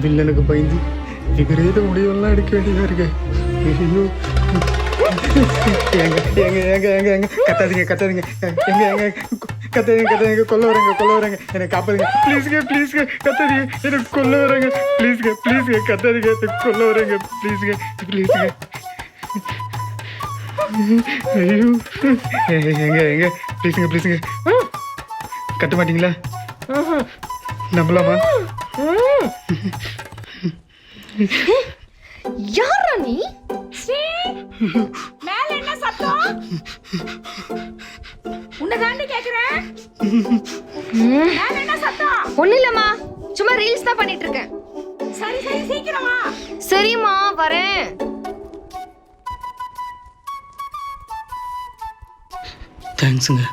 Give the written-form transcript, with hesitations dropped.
வில்லனுக்கு பயந்து விபரீத முடிவெல்லாம் எடுக்க வேண்டியதாக இருக்கு. ஐயோ ஏங்க ஏங்க ஏங்க ஏங்க ஏங்க கத்தாதீங்க கத்தாதீங்க எங்க எங்க கத்தாதீங்க கொல்ல வரேங்க என்னை காப்பாதுங்க ப்ளீஸுங்க கத்தாதீங்க எனக்கு கொல்ல வரேங்க ப்ளீஸுங்க கத்தாதீங்க எனக்கு கொல்ல வரேங்க ப்ளீஸுங்க ஐயோ எங்க ப்ளீஸுங்க கட்ட மாட்டீங்களா? நம்பலாமா? யாரா நீ? மேல என்ன சத்தம்? உன்னதாண்டி கேக்குறேன். மேல என்ன சத்தம்? ஒண்ணு இல்லம்மா, சும்மா ரீல்ஸ் தான் பண்ணிட்டு இருக்கேன். சரி சீக்கிரமா. சரிம்மா வரேன். தேங்க்ஸுங்க.